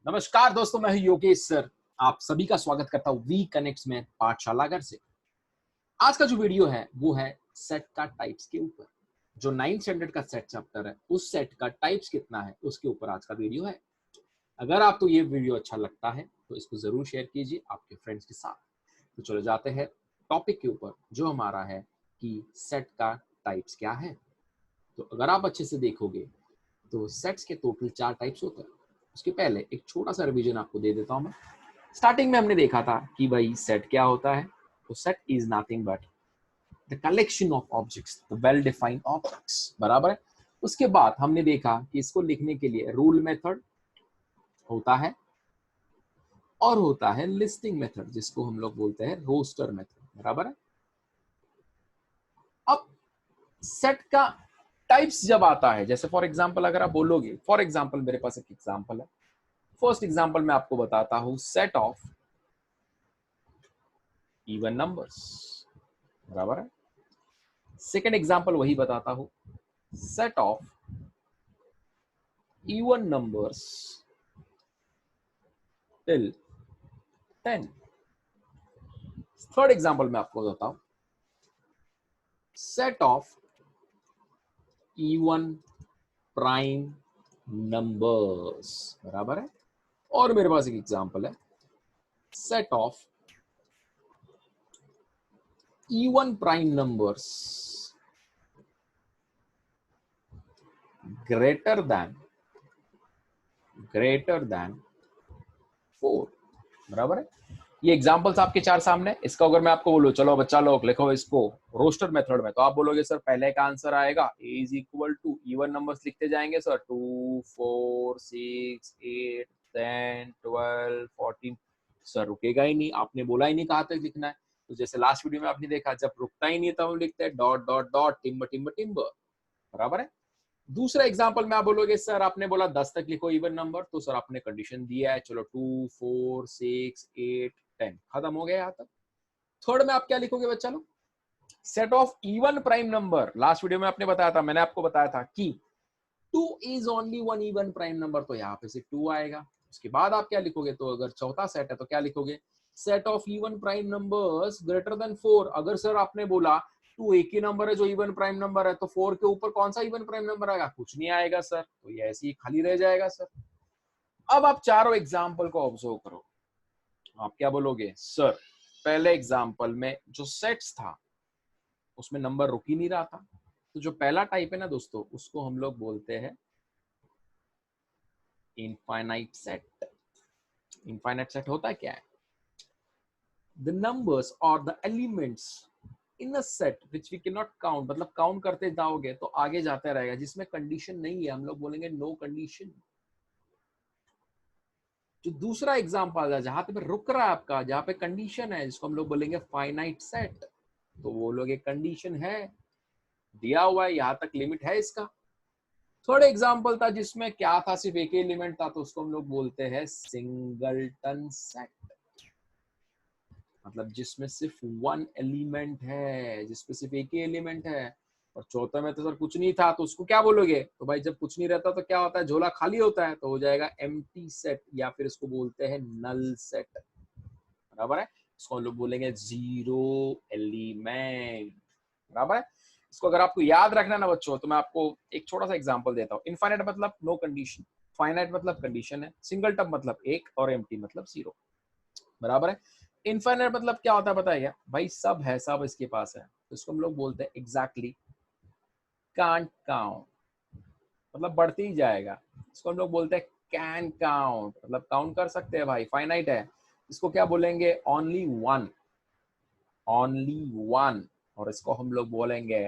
नमस्कार दोस्तों, मैं हूं योगेश सर। आप सभी का स्वागत करता हूं वी कनेक्ट्स में पाठशाला घर से। आज का जो वीडियो है वो है सेट का टाइप्स के ऊपर। जो 9th स्टैंडर्ड का सेट चैप्टर है उस सेट का टाइप्स कितना है उसके ऊपर आज का वीडियो है। अगर आपको ये वीडियो अच्छा लगता है तो इसको जरूर शेयर कीजिए आपके फ्रेंड्स के साथ। तो चलो जाते हैं टॉपिक के ऊपर जो हमारा है कि सेट का टाइप्स क्या है। तो अगर आप अच्छे से देखोगे तो सेट्स के टोटल 4 टाइप्स होते हैं। उसके पहले एक छोटा सा रिवीजन आपको दे देता हूं मैं। स्टार्टिंग में हमने देखा था कि भाई सेट क्या होता है। तो set is nothing but the collection of objects, the well defined objects, बराबर है। उसके बाद हमने देखा कि इसको लिखने के लिए रूल मेथड होता है और होता है लिस्टिंग मेथड जिसको हम लोग बोलते हैं रोस्टर मेथड, बराबर है। अब सेट का टाइप्स जब आता है, जैसे फॉर एग्जांपल अगर आप बोलोगे, फॉर एग्जांपल मेरे पास एक एग्जांपल है। फर्स्ट एग्जांपल मैं आपको बताता हूं, सेट ऑफ इवन नंबर्स, बराबर है। सेकेंड एग्जांपल वही बताता हूं, set of even numbers till 10। Third example मैं आपको बताता हूं, set of even prime numbers, बराबर है। और मेरे पास एक एग्जांपल है, set of even prime numbers greater than 4, बराबर है। ये एग्जांपल्स आपके 4 सामने। इसका अगर मैं आपको बोलूं चलो बच्चा लोग लिखो इसको रोस्टर मेथड में, तो आप बोलोगे सर पहले का आंसर आएगा a is equal to even numbers लिखते जाएंगे सर 2 4 6 8 10 12 14। सर रुकेगा ही नहीं, आपने बोला ही नहीं कहाँ तक लिखना है। तो जैसे लास्ट वीडियो में आपने देखा जब रुकता ही नहीं तब हम लिखते हैं dot dot dot timber timber timber, बराबर है। दूसरा एग्जांपल में आप बोलोगे सर आपने बोला 10 तक लिखो इवन नंबर, तो सर आपने कंडीशन दिया है चलो 2 4 6 8 10, खत्म हो गया यहाँ तक। थर्ड में आप क्या लिखोगे बच्चा लोग, set of even prime number. Last video में आपने बताया था, मैंने आपको बताया था कि 2 is only one even prime number, तो यहाँ पे से 2 आएगा। उसके बाद आप क्या लिखोगे, तो अगर चौथा सेट है तो क्या लिखोगे, set of even prime numbers greater than 4। अगर सर आपने बोला 2 एक ही नंबर है जो इवन प्राइम नंबर है, तो 4 के ऊपर कौन सा इवन प्राइम नंबर आएगा, कुछ नहीं आएगा सर, तो ये ऐसे ही खाली रह जाएगा सर। अब आप चारों एग्जाम्पल को ऑब्जर्व करो। आप क्या बोलोगे, सर पहले एग्जाम्पल में जो सेट्स था उसमें नंबर रुक ही नहीं रहा था। तो जो पहला टाइप है ना दोस्तों, उसको हम लोग बोलते हैं इनफाइनाइट सेट। इनफाइनाइट सेट होता है क्या है, द नंबर्स और the elements in a set which we can not count, मतलब काउंट करते जाओगे तो आगे जाते रहेगा, जिसमें कंडीशन नहीं है हम लोग बोलेंगे नो कंडीशन। जो दूसरा एग्जांपल है जहां पे रुक रहा है आपका, जहां पे कंडीशन है, जिसको हम लोग बोलेंगे फाइनाइट सेट, तो वो लोग एक कंडीशन है, दिया हुआ है, यहां तक लिमिट है इसका। थर्ड एग्जांपल था जिसमें क्या था, सिर्फ एक ही एलिमेंट था, तो उसको हम लोग बोलते हैं सिंगलटन सेट, मतलब जिसमें सिर्फ वन एलिमेंट है, जिसमें सिर्फ एक ही एलिमेंट है। और चौथा में तो सर कुछ नहीं था, तो उसको क्या बोलोगे, तो भाई जब कुछ नहीं रहता तो क्या होता है, झोला खाली होता है, तो हो जाएगा एम्प्टी सेट, या फिर इसको बोलते हैं नल सेट, बराबर है। इसको हम लोग बोलेंगे जीरो एलिमेंट, बराबर है। इसको अगर आपको याद रखना ना बच्चों, तो मैं आपको एक छोटा सा एग्जांपल देता हूँ। इनफाइनाइट मतलब नो कंडीशन, फाइनाइट मतलब कंडीशन है, सिंगल टर्म मतलब एक, और एम्प्टी मतलब जीरो, बराबर है। इनफाइनाइट मतलब क्या होता है बताइए भाई, सब है, सब इसके पास है, तो इसको हम लोग बोलते हैं एग्जैक्टली कांट काउंट, मतलब बढ़ते ही जाएगा। इसको हम लोग बोलते हैं कैन काउंट, मतलब काउंट कर सकते हैं भाई, फाइनाइट है। इसको क्या बोलेंगे, ओनली वन, ओनली वन। और इसको हम लोग बोलेंगे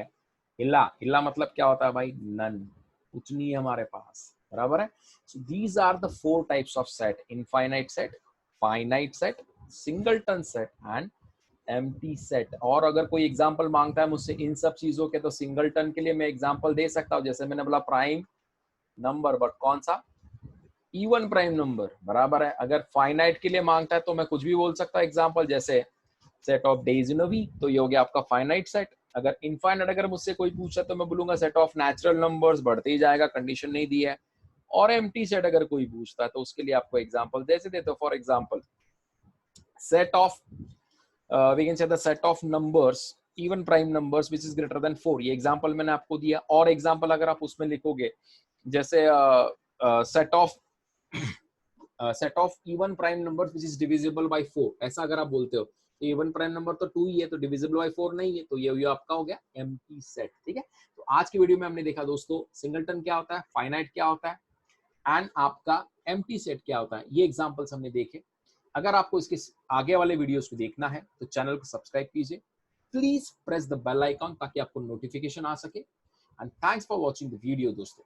हिला, हिला मतलब क्या होता है भाई, नन, कुछ नहीं है हमारे पास, बराबर है। So these are the 4 types of set, infinite set, finite set, singleton set and empty set. और अगर कोई एग्जांपल मांगता है मुझसे इन सब चीजों के, तो सिंगलटन के लिए मैं एग्जांपल दे सकता हूं, जैसे मैंने बोला प्राइम नंबर, बट कौन सा, इवन प्राइम नंबर, बराबर है। अगर फाइनाइट के लिए मांगता है तो मैं कुछ भी बोल सकता हूं एग्जांपल, जैसे set of days in a week, तो ये हो गया आपका फाइनाइट सेट। अगर इनफाइनाइट अगर मुझसे कोई पूछा तो मैं बोलूंगा सेट ऑफ नेचुरल नंबर्स, बढ़ते ही जाएगा, कंडीशन नहीं दी है। और एम्प्टी सेट अगर कोई पूछता है तो उसके लिए आपको एग्जांपल जैसे देते हो, for example set of we can say the set of numbers even prime numbers which is greater than 4। ये एग्जांपल मैंने आपको दिया। और एग्जांपल अगर आप उसमें लिखोगे जैसे set of even prime numbers which is divisible by 4, ऐसा अगर आप बोलते हो तो इवन प्राइम नंबर तो 2 ही है, तो डिविजिबल बाय 4 नहीं है, तो ये आपका हो गया एम्प्टी सेट। ठीक है, तो आज की वीडियो में हमने देखा दोस्तों सिंगलटन क्या होता है, फाइनाइट क्या होता है एंड आपका एम्प्टी सेट क्या होता है। ये एग्जांपल्स हमने देखे। अगर आपको इसके आगे वाले वीडियोस को देखना है तो चैनल को सब्सक्राइब कीजिए, please press the bell icon ताकि आपको नोटिफिकेशन आ सके। And thanks for watching the video दोस्तों।